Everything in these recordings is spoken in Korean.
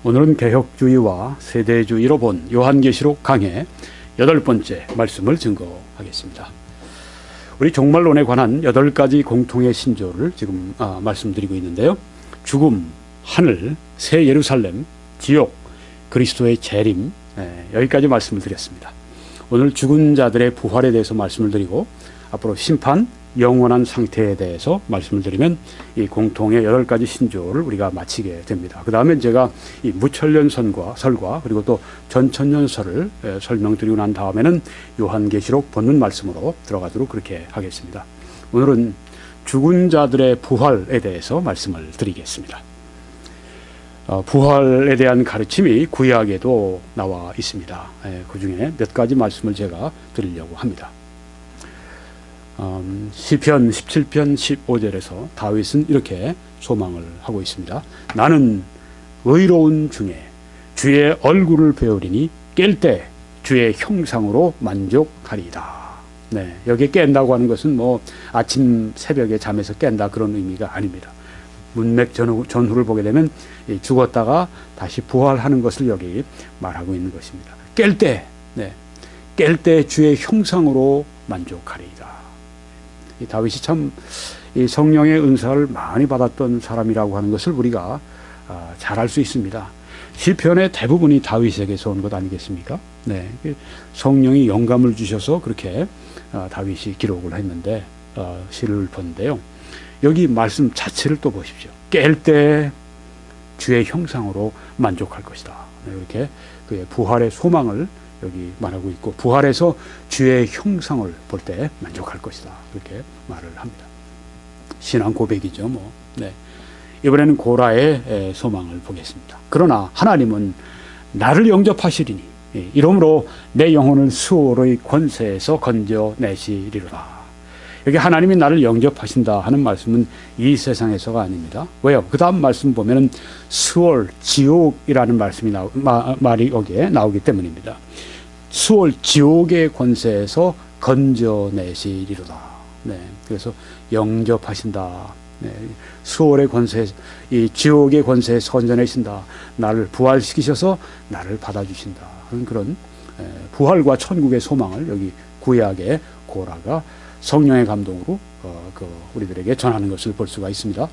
오늘은 개혁주의와 세대주의로 본 요한계시록 강해 8번째 말씀을 증거하겠습니다. 우리 종말론에 관한 8가지 공통의 신조를 지금 말씀드리고 있는데요. 죽음, 하늘, 새 예루살렘, 지옥, 그리스도의 재림, 여기까지 말씀을 드렸습니다. 오늘 죽은 자들의 부활에 대해서 말씀을 드리고 앞으로 심판, 영원한 상태에 대해서 말씀을 드리면 이 공통의 8가지 신조를 우리가 마치게 됩니다. 그 다음에 제가 이 무천년설과 그리고 또 전천년설을 설명드리고 난 다음에는 요한계시록 본문 말씀으로 들어가도록 그렇게 하겠습니다. 오늘은 죽은 자들의 부활에 대해서 말씀을 드리겠습니다. 부활에 대한 가르침이 구약에도 나와 있습니다. 그 중에 몇 가지 말씀을 제가 드리려고 합니다. 시편 17편 15절에서 다윗은 이렇게 소망을 하고 있습니다. 나는 의로운 중에 주의 얼굴을 배우리니 깰 때 주의 형상으로 만족하리이다. 네, 여기 깬다고 하는 것은 뭐 아침 새벽에 잠에서 깬다 그런 의미가 아닙니다. 문맥 전후를 보게 되면 죽었다가 다시 부활하는 것을 여기 말하고 있는 것입니다. 깰 때, 깰 때 주의 형상으로 만족하리이다. 이 다윗이 참 이 성령의 은사를 많이 받았던 사람이라고 하는 것을 우리가 잘 알 수 있습니다. 시편의 대부분이 다윗에게서 온 것 아니겠습니까? 네, 성령이 영감을 주셔서 그렇게 다윗이 기록을 했는데 시를 읽었는데요. 여기 말씀 자체를 또 보십시오. 깰 때 주의 형상으로 만족할 것이다. 이렇게 그의 부활의 소망을 여기 말하고 있고, 부활해서 주의 형상을 볼 때 만족할 것이다. 이렇게 말을 합니다. 신앙 고백이죠. 뭐. 네. 이번에는 고라의 소망을 보겠습니다. 그러나 하나님은 나를 영접하시리니 이러므로 내 영혼을 수월의 권세에서 건져내시리로다. 여기 하나님이 나를 영접하신다 하는 말씀은 이 세상에서가 아닙니다. 왜요? 그 다음 말씀 보면은 수월, 지옥이라는 말씀이 말이 여기에 나오기 때문입니다. 수월, 지옥의 권세에서 건져내시리로다. 네, 그래서 영접하신다. 네, 수월의 권세, 이 지옥의 권세에서 건져내신다. 나를 부활시키셔서 나를 받아주신다. 그런 부활과 천국의 소망을 여기 구약의 고라가 성령의 감동으로 우리들에게 전하는 것을 볼 수가 있습니다.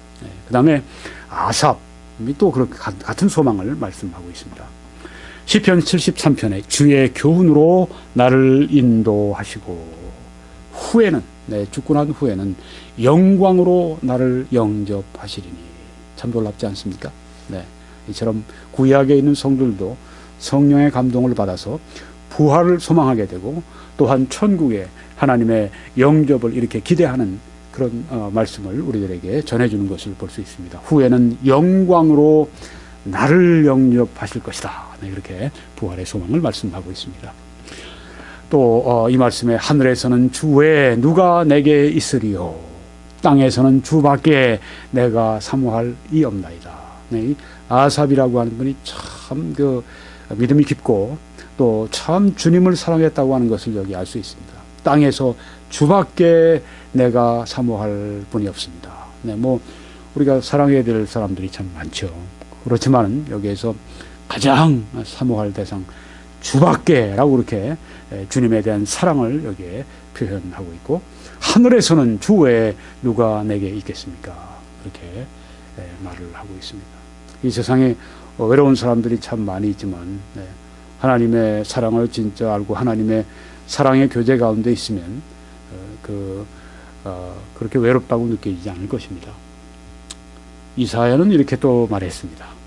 그 다음에 아삽이 또 그렇게 같은 소망을 말씀하고 있습니다. 시편 73편에 주의 교훈으로 나를 인도하시고 후에는 죽고 난 후에는 영광으로 나를 영접하시리니. 참 놀랍지 않습니까? 네, 이처럼 구약에 있는 성들도 성령의 감동을 받아서 부활을 소망하게 되고 또한 천국에 하나님의 영접을 이렇게 기대하는 그런 말씀을 우리들에게 전해주는 것을 볼 수 있습니다. 후에는 영광으로 나를 영접하실 것이다. 네, 이렇게 부활의 소망을 말씀하고 있습니다. 또 이 말씀에 하늘에서는 주 외에 누가 내게 있으리요, 땅에서는 주밖에 내가 사모할 이 없나이다. 네, 이 아삽이라고 하는 분이 참 믿음이 깊고 또 참 주님을 사랑했다고 하는 것을 여기 알 수 있습니다. 땅에서 주밖에 내가 사모할 분이 없습니다. 네, 뭐 우리가 사랑해야 될 사람들이 참 많죠. 그렇지만 여기에서 가장 사모할 대상 주밖에라고 그렇게 주님에 대한 사랑을 여기에 표현하고 있고, 하늘에서는 주 외에 누가 내게 있겠습니까? 그렇게 말을 하고 있습니다. 이 세상에 외로운 사람들이 참 많이 있지만 하나님의 사랑을 진짜 알고 하나님의 사랑의 교제 가운데 있으면 그렇게 외롭다고 느끼지 않을 것입니다. 이사야는 이렇게 또 말했습니다.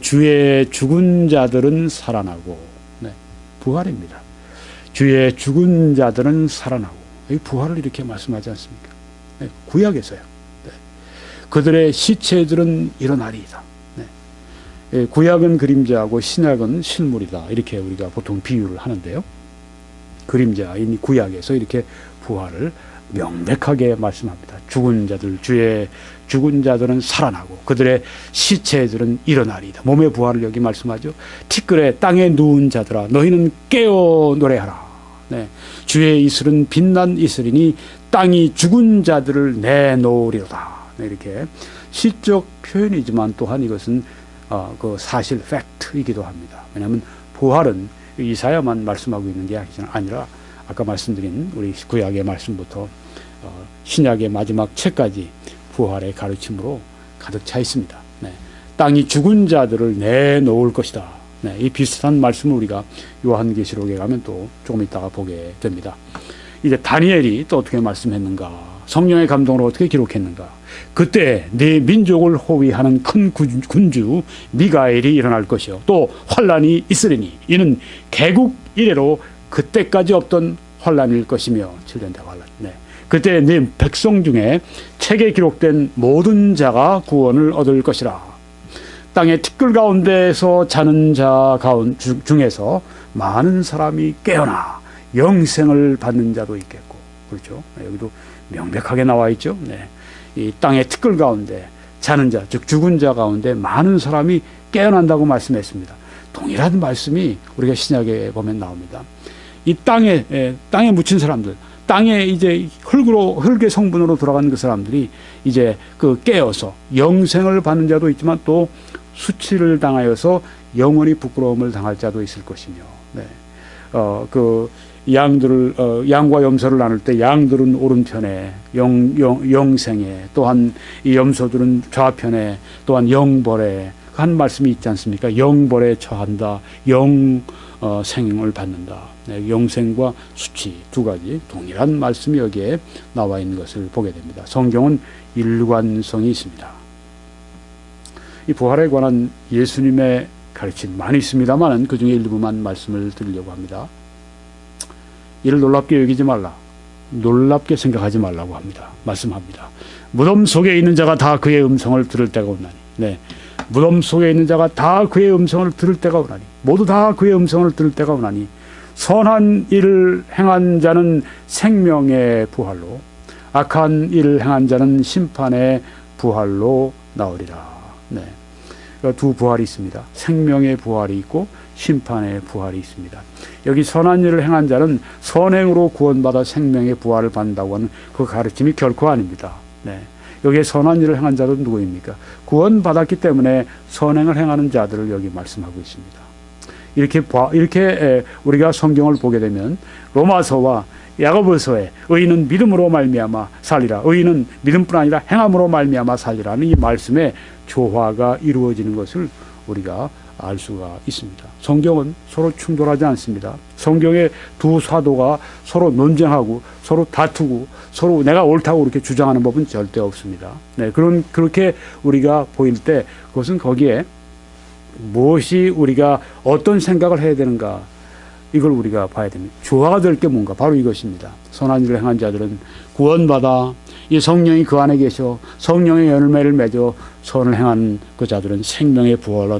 주의 죽은 자들은 살아나고, 네, 부활입니다. 주의 죽은 자들은 살아나고, 이 부활을 이렇게 말씀하지 않습니까? 네, 구약에서요. 네. 그들의 시체들은 일어나리이다. 네. 구약은 그림자고 신약은 실물이다. 이렇게 우리가 보통 비유를 하는데요. 그림자인 구약에서 이렇게 부활을 명백하게 말씀합니다. 죽은 자들, 주의 죽은 자들은 살아나고 그들의 시체들은 일어나리이다. 몸의 부활을 여기 말씀하죠. 티끌에 땅에 누운 자들아 너희는 깨어 노래하라. 네. 주의 이슬은 빛난 이슬이니 땅이 죽은 자들을 내놓으리로다. 네, 이렇게 시적 표현이지만 또한 이것은 그 사실 팩트이기도 합니다. 왜냐하면 부활은 이사야만 말씀하고 있는 게 아니라 아까 말씀드린 우리 구약의 말씀부터 신약의 마지막 책까지 부활의 가르침으로 가득 차 있습니다. 네. 땅이 죽은 자들을 내놓을 것이다. 네. 이 비슷한 말씀을 우리가 요한계시록에 가면 또 조금 있다가 보게 됩니다. 이제 다니엘이 또 어떻게 말씀했는가, 성령의 감동으로 어떻게 기록했는가. 그때 네 민족을 호위하는 큰 군주 미가엘이 일어날 것이요 또 환란이 있으리니 이는 개국 이래로 그때까지 없던 환란일 것이며 7년대 환란. 네. 그때 네 백성 중에 책에 기록된 모든 자가 구원을 얻을 것이라. 땅의 티끌 가운데서 자는 자 중에서 많은 사람이 깨어나 영생을 받는 자도 있겠고. 그렇죠. 여기도 명백하게 나와 있죠. 네. 이 땅의 티끌 가운데 자는 자, 즉 죽은 자 가운데 많은 사람이 깨어난다고 말씀했습니다. 동일한 말씀이 우리가 신약에 보면 나옵니다. 이 땅에 묻힌 사람들, 땅에 이제 흙의 성분으로 돌아가는 그 사람들이 이제 그 깨어서 영생을 받는 자도 있지만 또 수치를 당하여서 영원히 부끄러움을 당할 자도 있을 것이며, 네. 양과 염소를 나눌 때 양들은 오른편에 영생에, 또한 이 염소들은 좌편에, 또한 영벌에 한 말씀이 있지 않습니까? 영벌에 처한다, 영생을 받는다. 네, 영생과 수치 두 가지 동일한 말씀이 여기에 나와 있는 것을 보게 됩니다. 성경은 일관성이 있습니다. 이 부활에 관한 예수님의 가르침 많이 있습니다만 그 중에 일부만 말씀을 드리려고 합니다. 이를 놀랍게 여기지 말라, 놀랍게 생각하지 말라고 합니다. 말씀합니다. 무덤 속에 있는 자가 다 그의 음성을 들을 때가 오나니. 네, 무덤 속에 있는 자가 다 그의 음성을 들을 때가 오나니, 모두 다 그의 음성을 들을 때가 오나니 선한 일을 행한 자는 생명의 부활로, 악한 일을 행한 자는 심판의 부활로 나오리라. 네, 두 부활이 있습니다. 생명의 부활이 있고 심판의 부활이 있습니다. 여기 선한 일을 행한 자는 선행으로 구원받아 생명의 부활을 받는다고 하는 그 가르침이 결코 아닙니다. 네. 여기에 선한 일을 행한 자도 누구입니까? 구원받았기 때문에 선행을 행하는 자들을 여기 말씀하고 있습니다. 이렇게 우리가 성경을 보게 되면 로마서와 야고보서에 의인은 믿음으로 말미암아 살리라, 의인은 믿음뿐 아니라 행함으로 말미암아 살리라는 이 말씀에 조화가 이루어지는 것을 우리가 알 수가 있습니다. 성경은 서로 충돌하지 않습니다. 성경의 두 사도가 서로 논쟁하고 서로 다투고 서로 내가 옳다고 그렇게 주장하는 법은 절대 없습니다. 네, 그렇게 우리가 보일 때 그것은 거기에 무엇이 우리가 어떤 생각을 해야 되는가, 이걸 우리가 봐야 됩니다. 조화가 될 게 뭔가, 바로 이것입니다. 선한 일을 행한 자들은 구원받아 이 성령이 그 안에 계셔 성령의 열매를 맺어 선을 행하는 그 자들은 생명의 부활로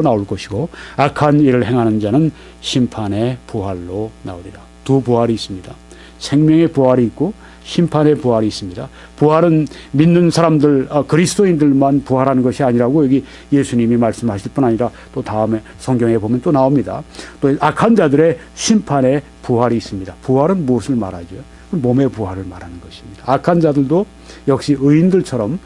나올 것이고, 악한 일을 행하는 자는 심판의 부활로 나오리라. 두 부활이 있습니다. 생명의 부활이 있고 심판의 부활이 있습니다. 부활은 믿는 사람들, 그리스도인들만 부활하는 것이 아니라고 여기 예수님이 말씀하실 뿐 아니라 또 다음에 성경에 보면 또 나옵니다. 또 악한 자들의 심판의 부활이 있습니다. 부활은 무엇을 말하죠? 몸의 부활을 말하는 것입니다. 악한 자들도 역시 의인들처럼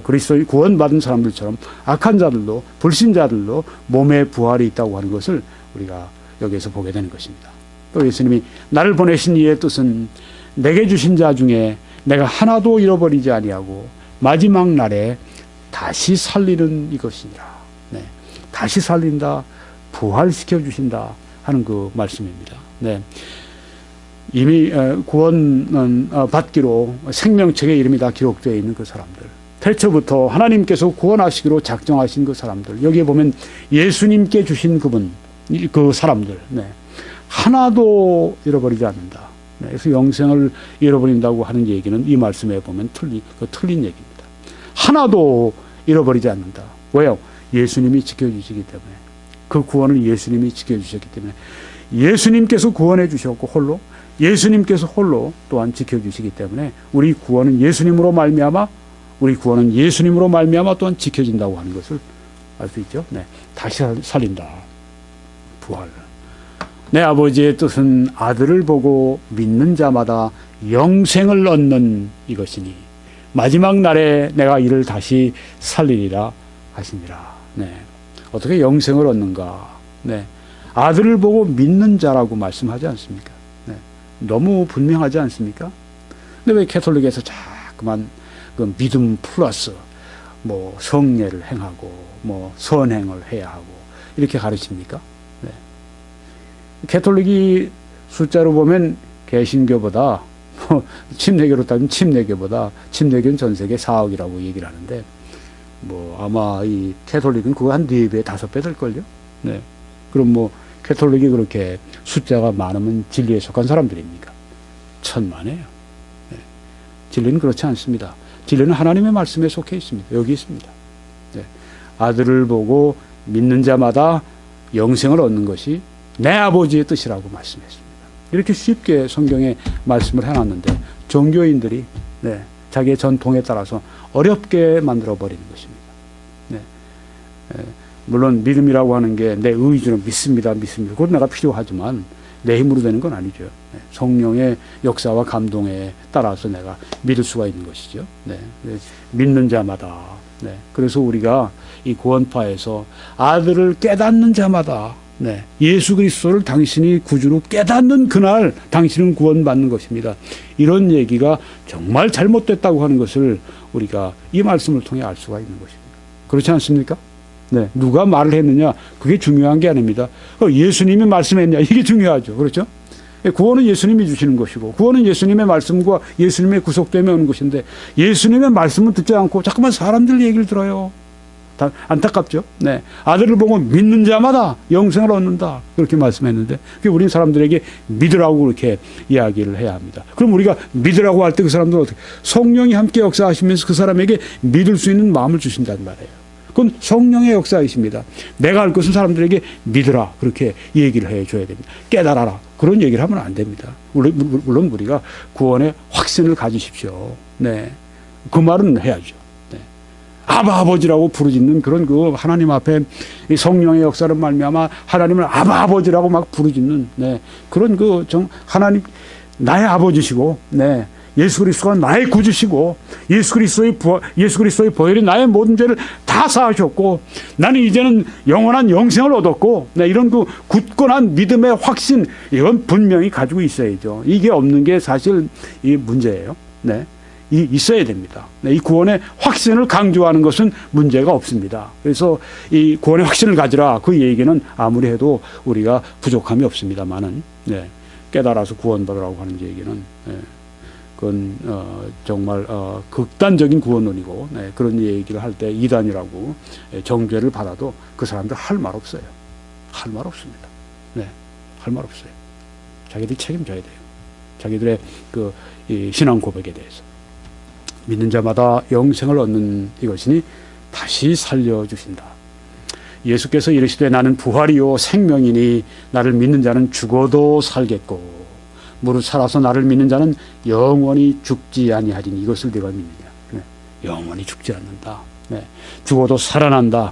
그리스도의 구원받은 사람들처럼 악한 자들도, 불신자들도 몸의 부활이 있다고 하는 것을 우리가 여기에서 보게 되는 것입니다. 또 예수님이 나를 보내신 이의 뜻은 내게 주신 자 중에 내가 하나도 잃어버리지 아니하고 마지막 날에 다시 살리는 이것이니라. 네, 다시 살린다, 부활시켜 주신다 하는 그 말씀입니다. 네, 이미 구원 받기로 생명책에 이름이 다 기록되어 있는 그 사람들, 태초부터 하나님께서 구원하시기로 작정하신 그 사람들, 여기에 보면 예수님께 주신 그 사람들, 네, 하나도 잃어버리지 않는다. 네, 그래서 영생을 잃어버린다고 하는 얘기는 이 말씀에 보면 틀린 얘기입니다. 하나도 잃어버리지 않는다. 왜요? 예수님이 지켜주시기 때문에. 그 구원을 예수님이 지켜주셨기 때문에. 예수님께서 구원해 주셨고 홀로, 예수님께서 홀로 또한 지켜주시기 때문에 우리 구원은 예수님으로 말미암아 또한 지켜진다고 하는 것을 알 수 있죠. 네, 다시 살린다. 부활. 내 아버지의 뜻은 아들을 보고 믿는 자마다 영생을 얻는 이것이니 마지막 날에 내가 이를 다시 살리리라 하시니라. 네, 어떻게 영생을 얻는가? 네. 아들을 보고 믿는 자라고 말씀하지 않습니까? 네. 너무 분명하지 않습니까? 근데 왜 캐톨릭에서 자꾸만 그 믿음 플러스 뭐 성례를 행하고 뭐 선행을 해야 하고 이렇게 가르칩니까? 네. 캐톨릭이 숫자로 보면 개신교보다 침례교로 따지면 침례교는 전 세계 4억이라고 얘기를 하는데 뭐 아마 이 캐톨릭은 그거 한 4배, 5배 될걸요? 네. 그럼 뭐 캐톨릭이 그렇게 숫자가 많으면 진리에 속한 사람들입니까? 천만에요. 네. 진리는 그렇지 않습니다. 진리는 하나님의 말씀에 속해 있습니다. 여기 있습니다. 네. 아들을 보고 믿는 자마다 영생을 얻는 것이 내 아버지의 뜻이라고 말씀했습니다. 이렇게 쉽게 성경에 말씀을 해놨는데 종교인들이 네, 자기의 전통에 따라서 어렵게 만들어버리는 것입니다. 네. 물론 믿음이라고 하는 게 내 의지로 믿습니다. 그건 내가 필요하지만 내 힘으로 되는 건 아니죠. 네. 성령의 역사와 감동에 따라서 내가 믿을 수가 있는 것이죠. 네. 믿는 자마다. 네. 그래서 우리가 이 구원파에서 아들을 깨닫는 자마다 네. 예수 그리스도를 당신이 구주로 깨닫는 그날 당신은 구원받는 것입니다. 이런 얘기가 정말 잘못됐다고 하는 것을 우리가 이 말씀을 통해 알 수가 있는 것입니다. 그렇지 않습니까? 네. 누가 말을 했느냐 그게 중요한 게 아닙니다. 예수님이 말씀했냐 이게 중요하죠. 그렇죠? 구원은 예수님이 주시는 것이고 구원은 예수님의 말씀과 예수님의 구속됨에 오는 것인데 예수님의 말씀은 듣지 않고 자꾸만 사람들 얘기를 들어요. 안타깝죠. 네. 아들을 보고 믿는 자마다 영생을 얻는다. 그렇게 말씀했는데, 우리 사람들에게 믿으라고 그렇게 이야기를 해야 합니다. 그럼 우리가 믿으라고 할 때 그 사람들은 어떻게? 성령이 함께 역사하시면서 그 사람에게 믿을 수 있는 마음을 주신다는 말이에요. 그건 성령의 역사이십니다. 내가 할 것은 사람들에게 믿으라. 그렇게 얘기를 해줘야 됩니다. 깨달아라. 그런 얘기를 하면 안 됩니다. 물론 우리가 구원의 확신을 가지십시오. 네. 그 말은 해야죠. 아버지라고 부르짖는 그런 그 하나님 앞에 성령의 역사를 말미암아 하나님을 아버지라고 막 부르짖는 네. 그런 그 하나님 나의 아버지시고 네. 예수 그리스도가 나의 구주시고 예수 그리스도의 보혈이 나의 모든 죄를 다 사하셨고 나는 이제는 영원한 영생을 얻었고 네. 이런 그 굳건한 믿음의 확신 이건 분명히 가지고 있어야죠. 이게 없는 게 사실 이 문제예요. 네. 있어야 됩니다. 이 구원의 확신을 강조하는 것은 문제가 없습니다. 그래서 이 구원의 확신을 가지라 그 얘기는 아무리 해도 우리가 부족함이 없습니다만은 네, 깨달아서 구원받으라고 하는 얘기는 네, 그건 정말 극단적인 구원론이고 네, 그런 얘기를 할 때 이단이라고 정죄를 받아도 그 사람들 할 말 없어요. 할 말 없습니다. 네, 할 말 없어요. 자기들이 책임져야 돼요. 자기들의 이 신앙 고백에 대해서. 믿는 자마다 영생을 얻는 이것이니 다시 살려주신다. 예수께서 이르시되 나는 부활이요 생명이니 나를 믿는 자는 죽어도 살겠고 무릇 살아서 나를 믿는 자는 영원히 죽지 아니하리니 이것을 네가 믿느냐. 네. 영원히 죽지 않는다. 네. 죽어도 살아난다.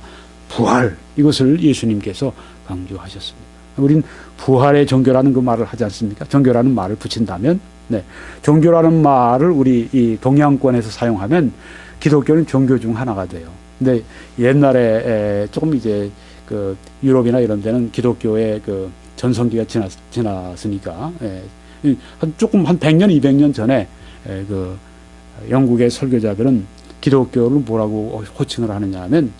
부활 이것을 예수님께서 강조하셨습니다. 우린 부활의 종교라는 그 말을 하지 않습니까? 종교라는 말을 붙인다면 네. 종교라는 말을 우리 이 동양권에서 사용하면 기독교는 종교 중 하나가 돼요. 근데 옛날에 조금 이제 그 유럽이나 이런 데는 기독교의 그 전성기가 지났으니까 한 100년, 200년 전에 그 영국의 설교자들은 기독교를 뭐라고 호칭을 하느냐 하면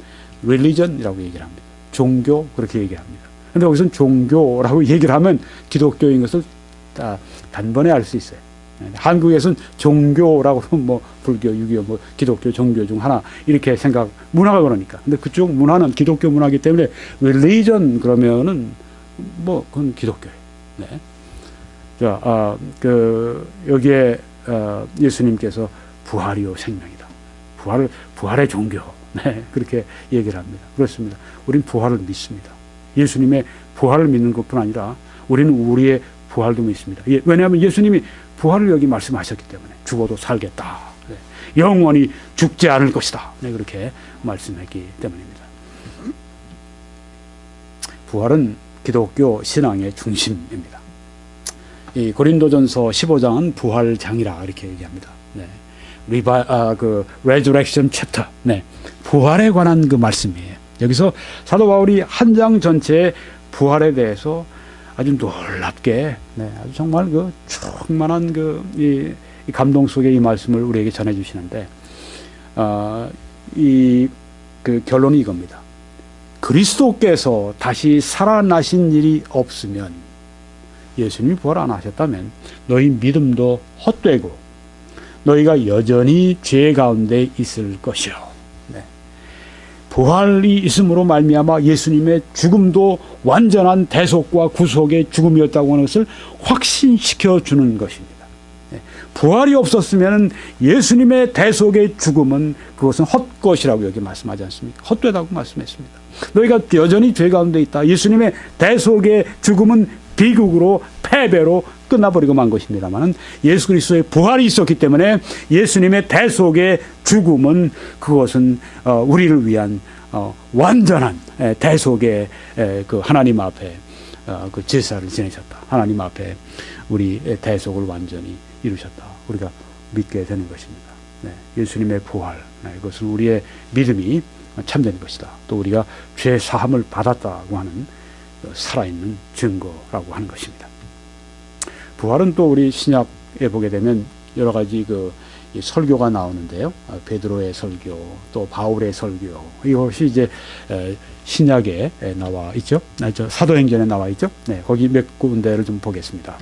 religion이라고 얘기를 합니다. 종교 그렇게 얘기합니다. 근데 여기서는 종교라고 얘기를 하면 기독교인 것을 단번에 알 수 있어요. 한국에서는 종교라고 뭐 불교, 유교, 뭐 기독교, 종교 중 하나 이렇게 문화가 그러니까. 근데 그쪽 문화는 기독교 문화이기 때문에 religion 그러면은 뭐 그건 기독교예요. 네. 자, 여기에 예수님께서 부활이요 생명이다. 부활의 종교. 네, 그렇게 얘기를 합니다. 그렇습니다. 우린 부활을 믿습니다. 예수님의 부활을 믿는 것뿐 아니라 우리는 우리의 부활도 믿습니다. 왜냐하면 예수님이 부활을 여기 말씀하셨기 때문에 죽어도 살겠다. 네. 영원히 죽지 않을 것이다. 네, 그렇게 말씀했기 때문입니다. 부활은 기독교 신앙의 중심입니다. 이 고린도전서 15장은 부활장이라 이렇게 얘기합니다. 네. resurrection chapter. 네. 부활에 관한 그 말씀이에요. 여기서 사도 바울이 한 장 전체의 부활에 대해서 아주 놀랍게, 아주 정말 그 충만한 이 감동 속에 이 말씀을 우리에게 전해 주시는데, 그 결론이 이겁니다. 그리스도께서 다시 살아나신 일이 없으면, 예수님이 부활 안 하셨다면 너희 믿음도 헛되고 너희가 여전히 죄 가운데 있을 것이요. 부활이 있음으로 말미암아 예수님의 죽음도 완전한 대속과 구속의 죽음이었다고 하는 것을 확신시켜 주는 것입니다. 부활이 없었으면 예수님의 대속의 죽음은 그것은 헛것이라고 여기 말씀하지 않습니까? 헛되다고 말씀했습니다. 너희가 여전히 죄 가운데 있다. 예수님의 대속의 죽음은 비극으로, 패배로 끝나버리고 만 것입니다만, 예수 그리스도의 부활이 있었기 때문에 예수님의 대속의 죽음은 그것은 우리를 위한 완전한 대속의 그 하나님 앞에 그 제사를 지내셨다. 하나님 앞에 우리 대속을 완전히 이루셨다. 우리가 믿게 되는 것입니다. 예수님의 부활, 그것은 우리의 믿음이 참된 것이다. 또 우리가 죄 사함을 받았다고 하는 살아있는 증거라고 하는 것입니다. 부활은 또 우리 신약에 보게 되면 여러 가지 이 설교가 나오는데요. 베드로의 설교, 또 바울의 설교, 이것이 이제 신약에 나와 있죠. 사도행전에 나와 있죠. 거기 몇 군데를 좀 보겠습니다.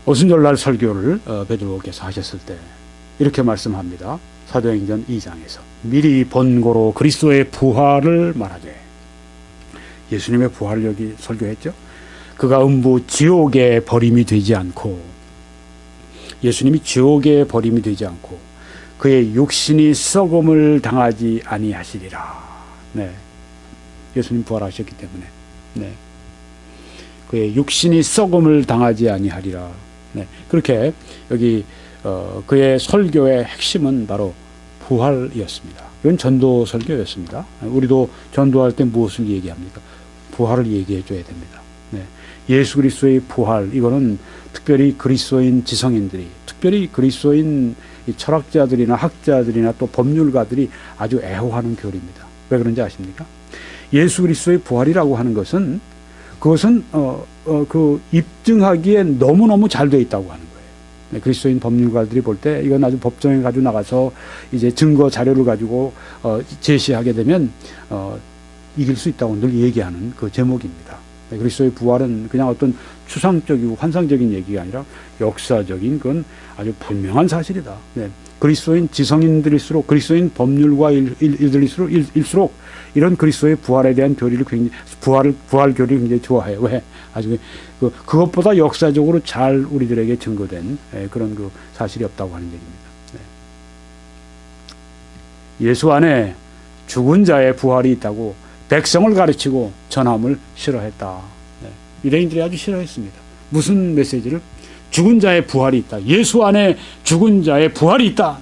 오순절날 설교를 베드로께서 하셨을 때 이렇게 말씀합니다. 사도행전 2장에서 미리 본고로 그리스도의 부활을 말하되, 예수님의 부활을 여기 설교했죠. 그가 음부 지옥에 버림이 되지 않고, 예수님이 지옥에 버림이 되지 않고 그의 육신이 썩음을 당하지 아니하시리라. 예수님 부활하셨기 때문에 그의 육신이 썩음을 당하지 아니하리라. 그렇게 여기 그의 설교의 핵심은 바로 부활이었습니다. 이건 전도 설교였습니다. 우리도 전도할 때 무엇을 얘기합니까? 부활을 얘기해 줘야 됩니다. 예수 그리스도의 부활, 이거는 특별히 그리스도인 지성인들이, 특별히 그리스도인 철학자들이나 학자들이나 또 법률가들이 아주 애호하는 교리입니다. 왜 그런지 아십니까? 예수 그리스도의 부활이라고 하는 것은 그것은 그 입증하기에 너무너무 잘 되어 있다고 하는 거예요. 그리스도인 법률가들이 볼 때 이건 아주 법정에 가지고 나가서 이제 증거 자료를 가지고 제시하게 되면 이길 수 있다고 늘 얘기하는 그 제목입니다. 그리스도의 부활은 그냥 어떤 추상적이고 환상적인 얘기가 아니라 역사적인 건 아주 분명한 사실이다. 그리스도인 지성인들일수록, 그리스도인 법률가일수록 이런 그리스도의 부활에 대한 교리를 굉장히, 부활 교리를 굉장히 좋아해요. 왜? 아주 그것보다 역사적으로 잘 우리들에게 증거된 그런 그 사실이 없다고 하는 얘기입니다. 예수 안에 죽은 자의 부활이 있다고 백성을 가르치고 전함을 싫어했다. 유대인들이 아주 싫어했습니다. 무슨 메시지를? 죽은 자의 부활이 있다. 예수 안에 죽은 자의 부활이 있다.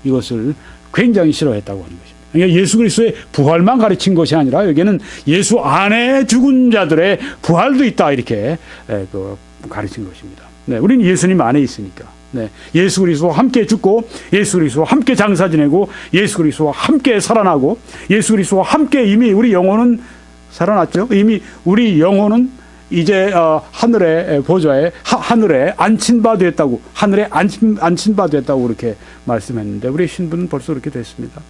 이것을 굉장히 싫어했다고 하는 것입니다. 그러니까 예수 그리스도의 부활만 가르친 것이 아니라 여기는 예수 안에 죽은 자들의 부활도 있다. 이렇게 가르친 것입니다. 우리는 예수님 안에 있으니까. 예수 그리스도와 함께 죽고, 예수 그리스도와 함께 장사 지내고, 예수 그리스도와 함께 살아나고, 예수 그리스도와 함께 이미 우리 영혼은 살아났죠. 이미 우리 영혼은 이제 하늘의 보좌에 하늘에 앉힌 바 됐다고, 하늘에 앉힌 바 됐다고 그렇게 말씀했는데, 우리 신분은 벌써 그렇게 됐습니다.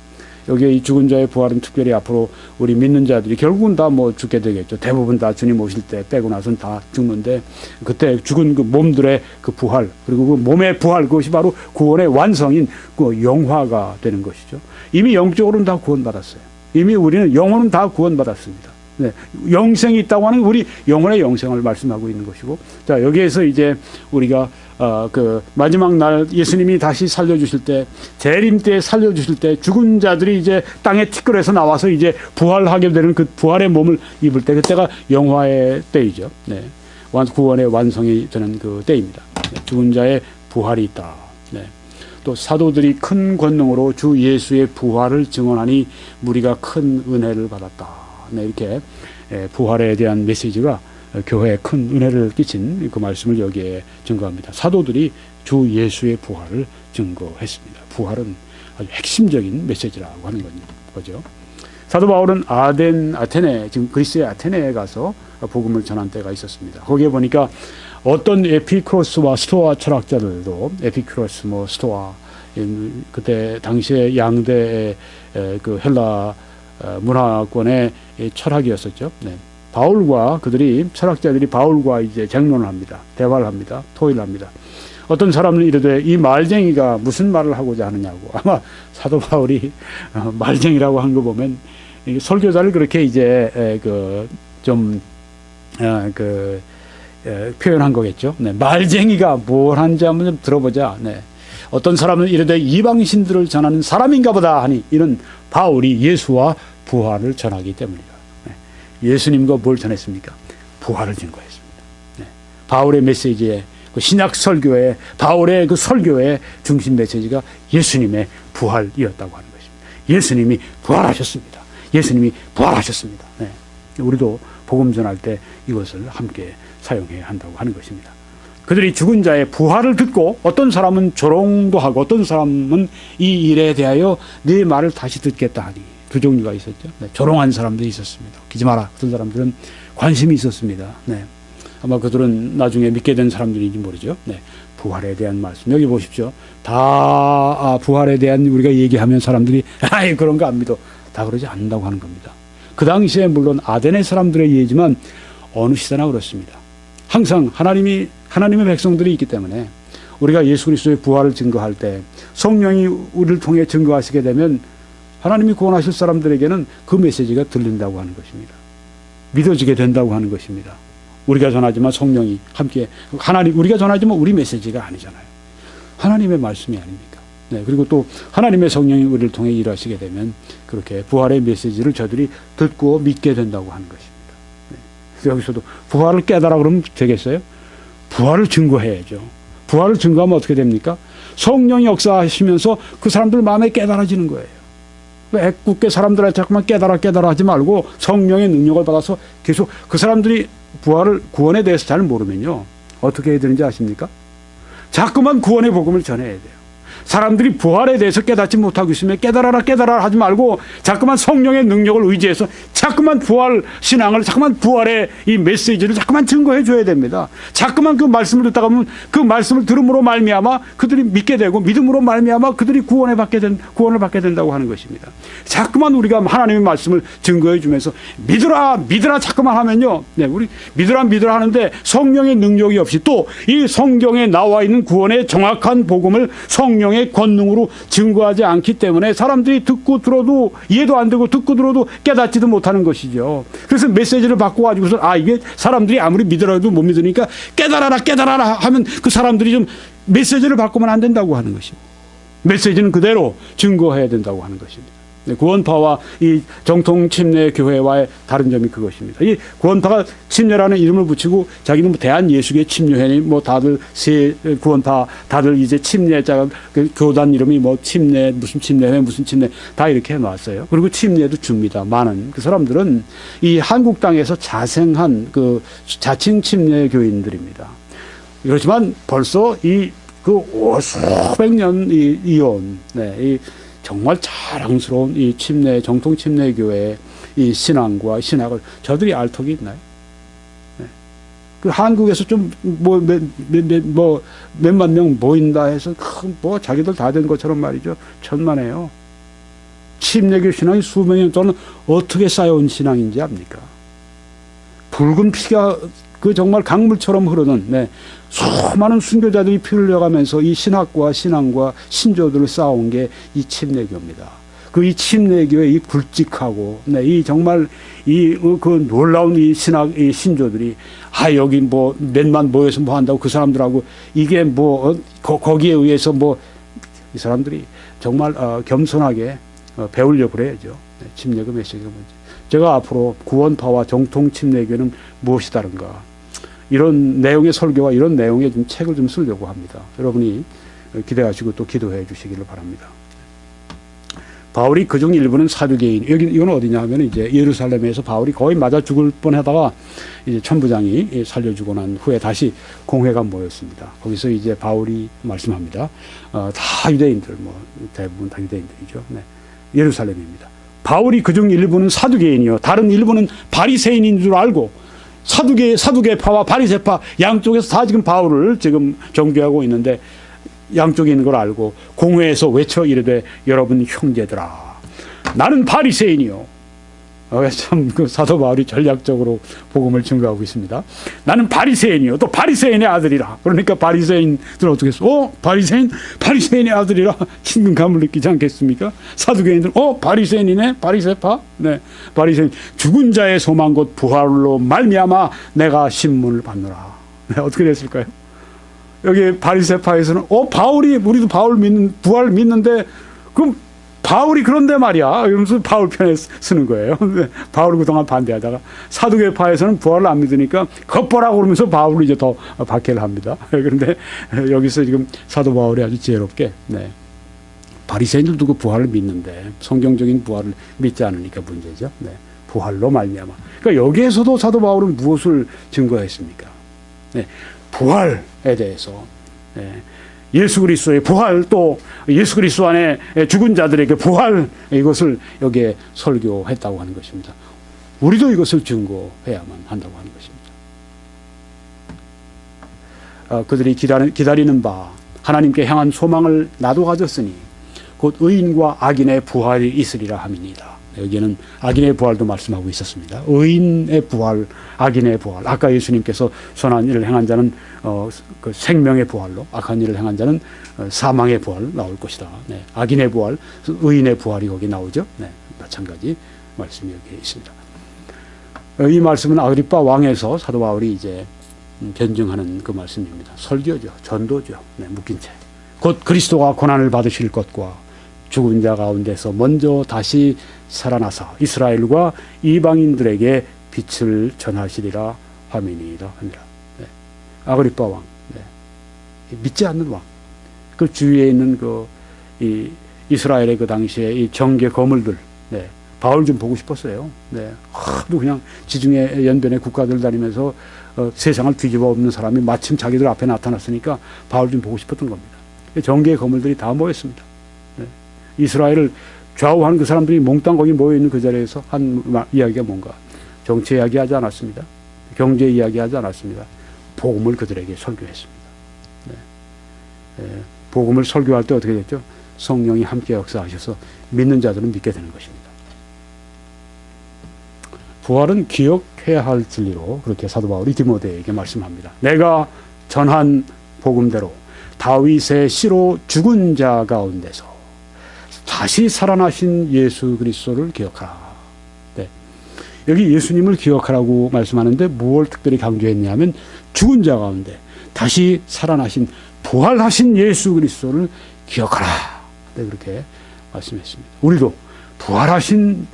여기에 이 죽은 자의 부활은 특별히 앞으로 우리 믿는 자들이 결국은 다 죽게 되겠죠. 대부분 다 주님 오실 때 빼고 나서는 다 죽는데, 그때 죽은 그 몸들의 그 부활, 그리고 그 몸의 부활, 그것이 바로 구원의 완성인 그 영화가 되는 것이죠. 이미 영적으로는 다 구원받았어요. 이미 우리는 영혼은 다 구원받았습니다. 영생이 있다고 하는 우리 영혼의 영생을 말씀하고 있는 것이고, 자, 여기에서 이제 우리가 그 마지막 날 예수님이 다시 살려주실 때, 재림 때 살려주실 때, 죽은 자들이 이제 땅에 티끌에서 나와서 이제 부활하게 되는 그 부활의 몸을 입을 때, 그때가 영화의 때이죠. 구원의 완성이 되는 그 때입니다. 죽은 자의 부활이 있다. 또 사도들이 큰 권능으로 주 예수의 부활을 증언하니 무리가 큰 은혜를 받았다. 이렇게 부활에 대한 메시지가 교회에 큰 은혜를 끼친 그 말씀을 여기에 증거합니다. 사도들이 주 예수의 부활을 증거했습니다. 부활은 아주 핵심적인 메시지라고 하는 거죠. 사도 바울은 아테네, 지금 그리스의 아테네에 가서 복음을 전한 때가 있었습니다. 거기에 보니까 어떤 에피쿠로스와 스토아 철학자들도 에피쿠로스, 스토아, 그때 당시에 양대 그 헬라 문화권의 철학이었었죠. 네. 철학자들이 바울과 이제 쟁론을 합니다. 대화를 합니다. 토의를 합니다. 어떤 사람은 이르되 이 말쟁이가 무슨 말을 하고자 하느냐고. 아마 사도 바울이 말쟁이라고 한 거 보면 설교자를 그렇게 이제 표현한 거겠죠. 네. 말쟁이가 뭘 하는지 한번 좀 들어보자. 네. 어떤 사람은 이르되 이방신들을 전하는 사람인가 보다 하니, 이는 바울이 예수와 부활을 전하기 때문이다. 네. 예수님과 뭘 전했습니까? 부활을 증거했습니다. 네. 바울의 메시지에, 그 신약 설교에, 바울의 그 설교의 중심 메시지가 예수님의 부활이었다고 하는 것입니다. 예수님이 부활하셨습니다. 예수님이 부활하셨습니다. 네. 우리도 복음 전할 때 이것을 함께 사용해야 한다고 하는 것입니다. 그들이 죽은 자의 부활을 듣고 어떤 사람은 조롱도 하고 어떤 사람은 이 일에 대하여 네 말을 다시 듣겠다 하니, 두 종류가 있었죠. 네, 조롱한 사람들이 있었습니다. 웃기지 마라. 어떤 사람들은 관심이 있었습니다. 네, 아마 그들은 나중에 믿게 된 사람들인지 모르죠. 네, 부활에 대한 말씀. 여기 보십시오. 다 부활에 대한 우리가 얘기하면 사람들이 아이 그런 거 안 믿어. 다 그러지 않는다고 하는 겁니다. 그 당시에 물론 아데네 사람들의 예지만 어느 시대나 그렇습니다. 항상 하나님의 백성들이 있기 때문에 우리가 예수 그리스도의 부활을 증거할 때 성령이 우리를 통해 증거하시게 되면 하나님이 구원하실 사람들에게는 그 메시지가 들린다고 하는 것입니다. 믿어지게 된다고 하는 것입니다. 우리가 전하지만 성령이 함께, 우리가 전하지만 우리 메시지가 아니잖아요. 하나님의 말씀이 아닙니까? 네, 그리고 또 하나님의 성령이 우리를 통해 일하시게 되면 그렇게 부활의 메시지를 저들이 듣고 믿게 된다고 하는 것입니다. 네. 여기서도 부활을 깨달아 그러면 되겠어요? 부활을 증거해야죠. 부활을 증거하면 어떻게 됩니까? 성령이 역사하시면서 그 사람들 마음에 깨달아지는 거예요. 애꿎게 사람들한테 자꾸만 깨달아 하지 말고 성령의 능력을 받아서 계속 그 사람들이 구원에 대해서 잘 모르면요, 어떻게 해야 되는지 아십니까? 자꾸만 구원의 복음을 전해야 돼요. 사람들이 부활에 대해서 깨닫지 못하고 있으면 깨달아라 하지 말고 자꾸만 성령의 능력을 의지해서 자꾸만 부활 신앙을, 자꾸만 부활의 이 메시지를 자꾸만 증거해 줘야 됩니다. 자꾸만 그 말씀을 듣다가 보면 그 말씀을 들음으로 말미암아 그들이 믿게 되고, 믿음으로 말미암아 그들이 구원을 받게 된다고 하는 것입니다. 자꾸만 우리가 하나님의 말씀을 증거해 주면서 믿으라 자꾸만 하면요, 네, 우리 믿으라 하는데 성령의 능력이 없이, 또 이 성경에 나와 있는 구원의 정확한 복음을 성령의 권능으로 증거하지 않기 때문에 사람들이 듣고 들어도 이해도 안 되고, 듣고 들어도 깨닫지도 못하는 것이죠. 그래서 메시지를 받고 가지고서 이게 사람들이 아무리 믿으라도 못 믿으니까 깨달아라 하면 그 사람들이 좀 메시지를 받고만 안 된다고 하는 것입니다. 메시지는 그대로 증거해야 된다고 하는 것입니다. 구원파와 이 정통 침례 교회와의 다른 점이 그것입니다. 이 구원파가 침례라는 이름을 붙이고 자기는 대한 예수교회 침례회니 다들 구원파 다들 이제 침례자가 그 교단 이름이 침례 무슨 침례회 무슨 침례 다 이렇게 해놨어요. 그리고 침례도 줍니다. 많은 그 사람들은 이 한국 땅에서 자생한 그 자칭 침례 교인들입니다. 그렇지만 벌써 수백 년 이온 이 정말 자랑스러운 이 정통 침례교회의 이 신앙과 신학을 저들이 알 턱이 있나요? 네. 그 한국에서 좀 몇만 명 모인다 해서 자기들 다 된 것처럼 말이죠. 천만에요. 침례교 신앙이 수백 년 동안 어떻게 쌓여온 신앙인지 압니까? 붉은 피가 정말 강물처럼 흐르는 수많은 순교자들이 피를 흘려가면서 이 신학과 신앙과 신조들을 쌓아온 게 이 침례교입니다. 이 침례교의 이 굵직하고 이 정말 그 놀라운 이 신조들이 여기 몇만 모여서 한다고 그 사람들하고 이게 거기에 의해서 이 사람들이 정말 겸손하게 배우려고 그래야죠. 침례교 메시지가 뭔지. 제가 앞으로 구원파와 정통 침례교는 무엇이 다른가, 이런 내용의 설교와 이런 내용의 책을 좀 쓰려고 합니다. 여러분이 기대하시고 또 기도해 주시기를 바랍니다. 바울이 그중 일부는 사두개인, 이건 어디냐 하면 이제 예루살렘에서 바울이 거의 맞아 죽을 뻔하다가 이제 천부장이 살려주고 난 후에 다시 공회가 모였습니다. 거기서 이제 바울이 말씀합니다. 다 유대인들, 대부분 다 유대인들이죠. 네. 예루살렘입니다. 바울이 그중 일부는 사두개인이요 다른 일부는 바리새인인 줄 알고 사두개파와 바리새파 양쪽에서 다 지금 바울을 지금 정죄하고 있는데 양쪽에 있는 걸 알고 공회에서 외쳐 이르되 여러분 형제들아 나는 바리새인이요. 참 그 사도 바울이 전략적으로 복음을 증거하고 있습니다. 나는 바리새인이요 또 바리새인의 아들이라. 그러니까 바리새인들은 어떻게 했어? 바리새인의 아들이라 친근감을 느끼지 않겠습니까? 사두개인들은 바리새인이네 바리새파. 네, 바리새인 죽은 자의 소망 곧 부활로 말미암아 내가 신문을 받노라. 네, 어떻게 됐을까요? 여기 바리새파에서는 우리도 바울 믿는 부활 믿는데 그럼 바울이 그런데 말이야 이러면서 바울 편에 쓰는 거예요. 바울이 그동안 반대하다가 사두개파에서는 부활을 안 믿으니까 겉보라고 그러면서 바울을 이제 더 박해를 합니다. 그런데 여기서 지금 사도 바울이 아주 지혜롭게 바리새인들도 그 부활을 믿는데 성경적인 부활을 믿지 않으니까 문제죠. 네, 부활로 말미암아. 그러니까 여기에서도 사도 바울은 무엇을 증거했습니까? 네, 부활에 대해서. 네. 예수 그리스도의 부활 또 예수 그리스도 안에 죽은 자들에게 부활 이것을 여기에 설교했다고 하는 것입니다. 우리도 이것을 증거해야만 한다고 하는 것입니다. 그들이 기다리는 바 하나님께 향한 소망을 나도 가졌으니 곧 의인과 악인의 부활이 있으리라 함이니이다. 여기에는 악인의 부활도 말씀하고 있었습니다. 의인의 부활, 악인의 부활. 아까 예수님께서 선한 일을 행한 자는 그 생명의 부활로, 악한 일을 행한 자는 사망의 부활 나올 것이다. 네. 악인의 부활, 의인의 부활이 거기 나오죠. 네. 마찬가지 말씀이 여기 있습니다. 이 말씀은 아그리빠 왕에서 사도 바울이 이제 변증하는 그 말씀입니다. 설교죠, 전도죠. 네. 묶인 채. 곧 그리스도가 고난을 받으실 것과 죽은 자 가운데서 먼저 다시 살아나사 이스라엘과 이방인들에게 빛을 전하시리라 함이니이다. 네. 아그리빠 왕, 네. 믿지 않는 왕, 그 주위에 있는 이 이스라엘의 그 당시에 이 정계 거물들, 네. 바울 좀 보고 싶었어요. 네. 하도 그냥 지중해 연변의 국가들 다니면서 세상을 뒤집어 엎는 사람이 마침 자기들 앞에 나타났으니까 바울 좀 보고 싶었던 겁니다. 정계 거물들이 다 모였습니다. 이스라엘을 좌우하는 그 사람들이 몽땅 거기 모여있는 그 자리에서 한 이야기가 뭔가 정치 이야기하지 않았습니다. 경제 이야기하지 않았습니다. 복음을 그들에게 설교했습니다. 네. 복음을 설교할 때 어떻게 됐죠? 성령이 함께 역사하셔서 믿는 자들은 믿게 되는 것입니다. 부활은 기억해야 할 진리로 그렇게 사도 바울이 디모데에게 말씀합니다. 내가 전한 복음대로 다윗의 씨로 죽은 자 가운데서 다시 살아나신 예수 그리스도를 기억하라. 네. 여기 예수님을 기억하라고 말씀하는데 무엇을 특별히 강조했냐면 죽은 자 가운데 다시 살아나신 부활하신 예수 그리스도를 기억하라. 네, 그렇게 말씀했습니다. 우리도 부활하신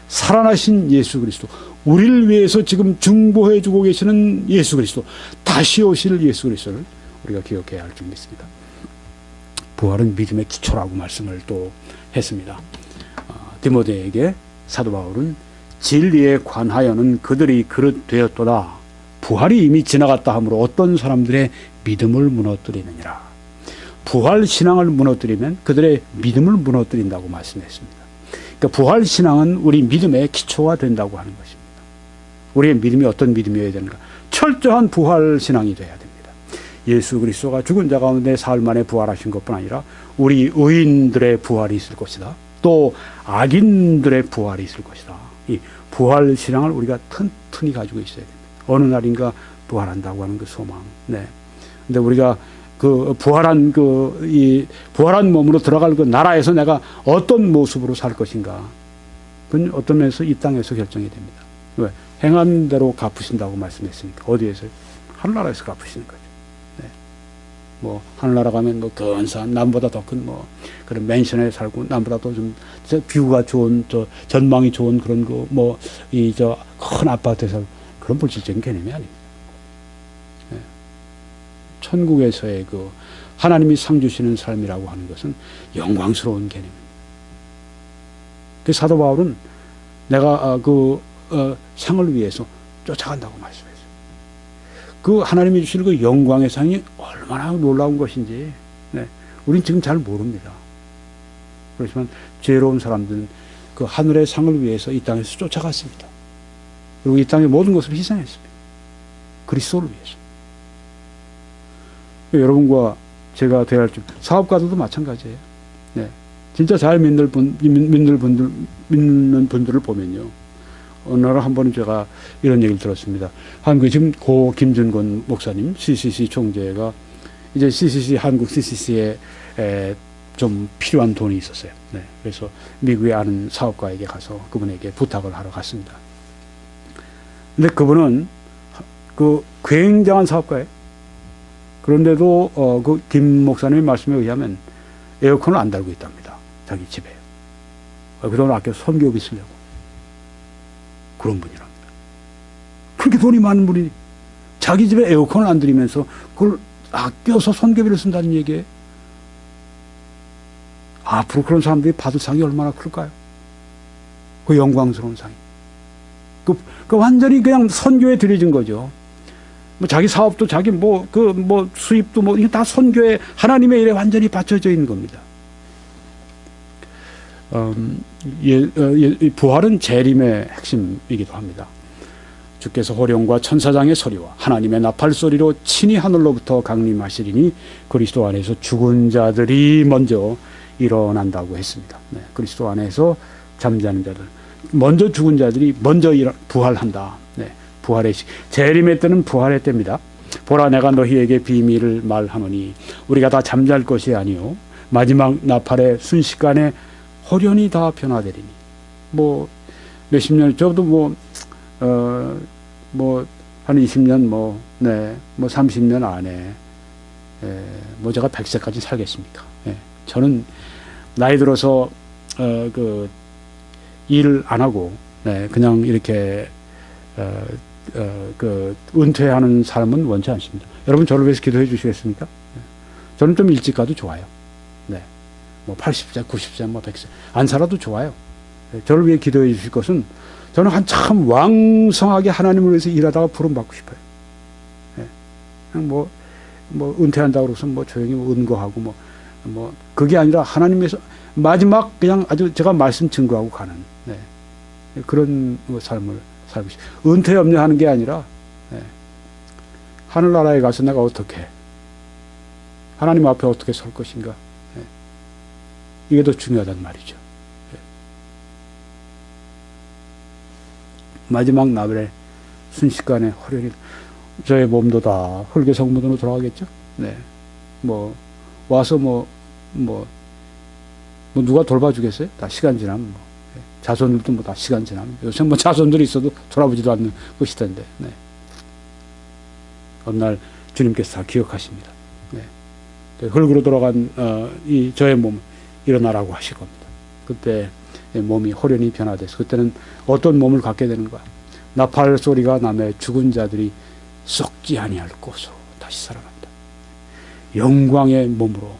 살아나신 예수 그리스도, 우리를 위해서 지금 중보해 주고 계시는 예수 그리스도, 다시 오실 예수 그리스도를 우리가 기억해야 할 줄 믿습니다. 부활은 믿음의 기초라고 말씀을 또 했습니다. 디모데에게 사도 바울은 진리에 관하여는 그들이 그릇 되었도다. 부활이 이미 지나갔다 하므로 어떤 사람들의 믿음을 무너뜨리느니라. 부활 신앙을 무너뜨리면 그들의 믿음을 무너뜨린다고 말씀했습니다. 그러니까 부활 신앙은 우리 믿음의 기초가 된다고 하는 것입니다. 우리의 믿음이 어떤 믿음이어야 되는가? 철저한 부활 신앙이 돼야 됩니다. 예수 그리스도가 죽은 자 가운데 사흘 만에 부활하신 것뿐 아니라 우리 의인들의 부활이 있을 것이다. 또 악인들의 부활이 있을 것이다. 이 부활 신앙을 우리가 튼튼히 가지고 있어야 됩니다. 어느 날인가 부활한다고 하는 그 소망. 네. 근데 우리가 그 부활한 부활한 몸으로 들어갈 그 나라에서 내가 어떤 모습으로 살 것인가. 그건 어떤 면에서 이 땅에서 결정이 됩니다. 왜? 행한 대로 갚으신다고 말씀했으니까. 어디에서? 하늘나라에서 갚으시는 거죠. 뭐 하늘나라 가면 뭐 근사한 남보다 더 큰 뭐 그런 맨션에 살고 남보다 더 좀 뷰가 좋은 전망이 좋은 그런 거 뭐 이 큰 아파트에서 그런 물질적인 개념이 아닙니다. 네. 천국에서의 그 하나님이 상 주시는 삶이라고 하는 것은 영광스러운 개념입니다. 그 사도 바울은 내가 상을 위해서 쫓아간다고 말씀했어요. 그 하나님이 주시는 그 영광의 상이 얼마나 놀라운 것인지, 네, 우린 지금 잘 모릅니다. 그렇지만 죄로운 사람들은 그 하늘의 상을 위해서 이 땅에서 쫓아갔습니다. 그리고 이 땅의 모든 것을 희생했습니다. 그리스도를 위해서. 여러분과 제가 대할 줄, 사업가들도 마찬가지예요. 네. 진짜 잘 믿는 분들을 보면요. 어느 날 한 번은 제가 이런 얘기를 들었습니다. 한국 지금 고 김준권 목사님, CCC 총재가 이제 한국 CCC에 좀 필요한 돈이 있었어요. 네. 그래서 미국에 아는 사업가에게 가서 그분에게 부탁을 하러 갔습니다. 근데 그분은 그 굉장한 사업가예요. 그런데도 그 김 목사님의 말씀에 의하면 에어컨을 안 달고 있답니다. 자기 집에. 그 돈을 아껴서 선교비 쓰려고. 그런 분이랍니다. 그렇게 돈이 많은 분이 자기 집에 에어컨을 안 들이면서 그걸 아껴서 선교비를 쓴다는 얘기예요. 앞으로 그런 사람들이 받을 상이 얼마나 클까요? 그 영광스러운 상이. 그 완전히 그냥 선교에 들여진 거죠. 뭐 자기 사업도 자기 수입도 이게 다 선교에 하나님의 일에 완전히 바쳐져 있는 겁니다. 부활은 재림의 핵심이기도 합니다. 주께서 호령과 천사장의 소리와 하나님의 나팔 소리로 친히 하늘로부터 강림하시리니 그리스도 안에서 죽은 자들이 먼저 일어난다고 했습니다. 네, 그리스도 안에서 잠자는 자들, 먼저 죽은 자들이 먼저 부활한다. 네, 부활의 시, 재림의 때는 부활의 때입니다. 보라, 내가 너희에게 비밀을 말하노니 우리가 다 잠잘 것이 아니요 마지막 나팔의 순식간에 호련히 다 변화되리니. 몇십 년, 저도 한 20년, 30년 안에, 제가 100세까지 살겠습니까? 예, 저는 나이 들어서, 일을 안 하고, 네, 그냥 이렇게, 은퇴하는 삶은 원치 않습니다. 여러분, 저를 위해서 기도해 주시겠습니까? 저는 좀 일찍 가도 좋아요. 네. 80세, 90세, 100세. 안 살아도 좋아요. 저를 위해 기도해 주실 것은 저는 한참 왕성하게 하나님을 위해서 일하다가 부름받고 싶어요. 네. 그냥 은퇴한다고 그래서 조용히 은거하고 그게 아니라 하나님께서 마지막 그냥 아주 제가 말씀 증거하고 가는, 네. 그런 삶을 살고 싶어요. 은퇴 염려하는 게 아니라, 네. 하늘나라에 가서 내가 어떻게, 하나님 앞에 어떻게 설 것인가. 이게 더 중요하단 말이죠. 마지막 나팔의 순식간에 호련히 저의 몸도 다 흙의 성문으로 돌아가겠죠. 네. 와서 누가 돌봐주겠어요? 다 시간 지나면 자손들도 다 시간 지나면 요새 자손들이 있어도 돌아보지도 않는 것이던데. 네. 어느 날 주님께서 다 기억하십니다. 네. 흙으로 돌아간 이 저의 몸 일어나라고 하실 겁니다. 그때 몸이 호련히 변화돼서 그때는 어떤 몸을 갖게 되는 거야. 나팔 소리가 나매 죽은 자들이 썩지 아니할 곳으로 다시 살아난다. 영광의 몸으로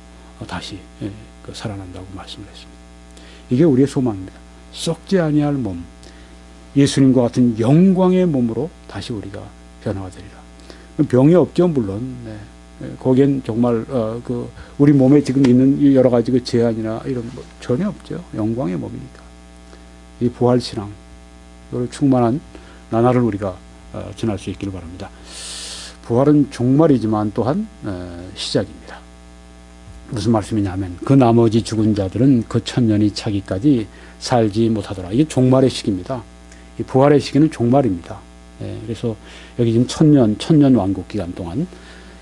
다시 살아난다고 말씀을 했습니다. 이게 우리의 소망입니다. 썩지 아니할 몸, 예수님과 같은 영광의 몸으로 다시 우리가 변화가 되리라. 병이 없죠, 물론. 네. 거기엔 정말 우리 몸에 지금 있는 여러 가지 제한이나 이런 전혀 없죠. 영광의 몸이니까. 이 부활 신앙, 그 충만한 나날을 우리가 지날 수 있기를 바랍니다. 부활은 종말이지만 또한 시작입니다. 무슨 말씀이냐면 그 나머지 죽은 자들은 그 천년이 차기까지 살지 못하더라. 이게 종말의 시기입니다. 이 부활의 시기는 종말입니다. 그래서 여기 지금 천년 왕국 기간 동안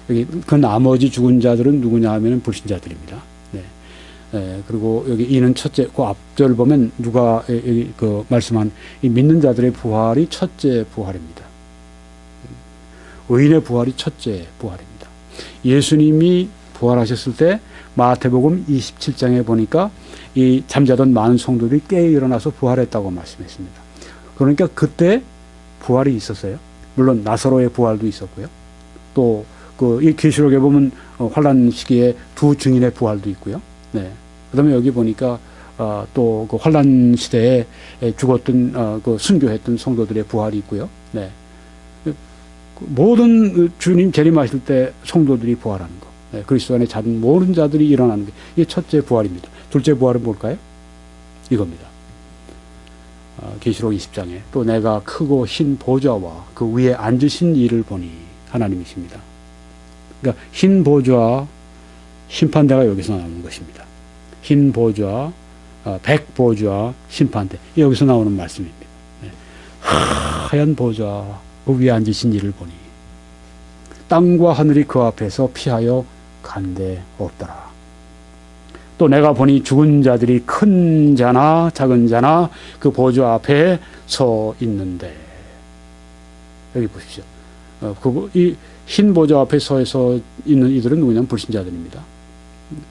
여기 그 나머지 죽은 자들은 누구냐 하면 불신자들입니다. 네. 그리고 여기 이는 첫째, 그 앞절 보면 누가 여기 말씀한 이 믿는 자들의 부활이 첫째 부활입니다. 의인의 부활이 첫째 부활입니다. 예수님이 부활하셨을 때 마태복음 27장에 보니까 이 잠자던 많은 성도들이 깨어 일어나서 부활했다고 말씀했습니다. 그러니까 그때 부활이 있었어요. 물론 나사로의 부활도 있었고요. 또 이 계시록에 보면 환란 시기에 두 증인의 부활도 있고요. 네. 그다음에 여기 보니까 또 그 환란 시대에 죽었던 순교했던 성도들의 부활이 있고요. 네. 모든 주님 재림하실 때 성도들이 부활하는 거. 네. 그리스도 안에 잔 모든 자들이 일어나는 게 이게 첫째 부활입니다. 둘째 부활은 뭘까요? 이겁니다. 계시록 20장에 또 내가 크고 흰 보좌와 그 위에 앉으신 이를 보니 하나님이십니다. 그러니까 흰 보좌, 심판대가 여기서 나오는 것입니다. 흰 보좌, 백 보좌, 심판대 여기서 나오는 말씀입니다. 네. 하얀 보좌 그 위에 앉으신 이를 보니 땅과 하늘이 그 앞에서 피하여 간데 없더라. 또 내가 보니 죽은 자들이 큰 자나 작은 자나 그 보좌 앞에 서 있는데 여기 보십시오. 이 흰 보좌 앞에 서 있는 이들은 누구냐면 불신자들입니다.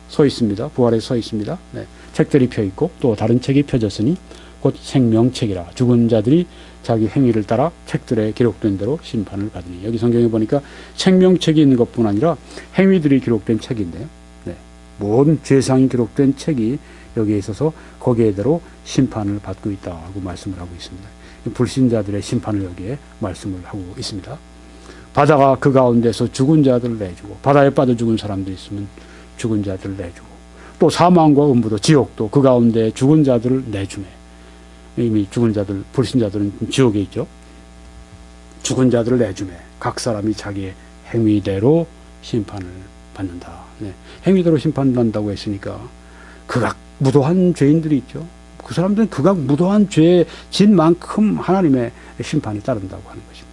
서 있습니다. 부활에 서 있습니다. 네. 책들이 펴 있고 또 다른 책이 펴졌으니 곧 생명책이라 죽은 자들이 자기 행위를 따라 책들에 기록된 대로 심판을 받으니 여기 성경에 보니까 생명책이 있는 것뿐 아니라 행위들이 기록된 책인데요. 네. 모든 죄상이 기록된 책이 여기에 있어서 거기에대로 심판을 받고 있다고 말씀을 하고 있습니다. 불신자들의 심판을 여기에 말씀을 하고 있습니다. 바다가 그 가운데서 죽은 자들을 내주고 바다에 빠져 죽은 사람들이 있으면 죽은 자들을 내주고 또 사망과 음부도 지옥도 그 가운데 죽은 자들을 내주매 이미 죽은 자들 불신자들은 지옥에 있죠. 죽은 자들을 내주매 각 사람이 자기의 행위대로 심판을 받는다. 네. 행위대로 심판받는다고 했으니까 극악 무도한 죄인들이 있죠. 그 사람들은 극악 무도한 죄에 진 만큼 하나님의 심판이 따른다고 하는 것입니다.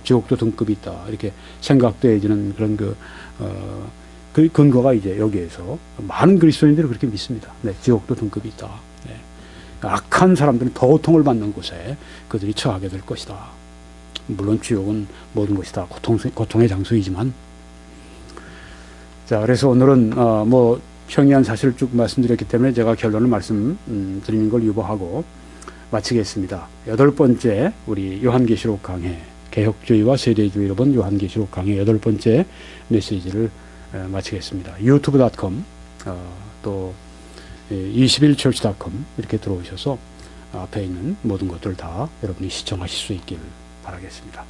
지옥도 등급이 있다. 이렇게 생각되어지는 그런 그 근거가 이제 여기에서 많은 그리스도인들이 그렇게 믿습니다. 네, 지옥도 등급이 있다. 네. 악한 사람들은 더 고통을 받는 곳에 그들이 처하게 될 것이다. 물론 지옥은 모든 것이 다 고통의 장소이지만 자, 그래서 오늘은 뭐 평이한 사실을 쭉 말씀드렸기 때문에 제가 결론을 말씀드리는 걸 유보하고 마치겠습니다. 8번째 우리 요한계시록 강해 개혁주의와 세대주의로 본 요한계시록 강해 8번째 메시지를 마치겠습니다. 유튜브.com 또 21church.com 이렇게 들어오셔서 앞에 있는 모든 것들 다 여러분이 시청하실 수 있기를 바라겠습니다.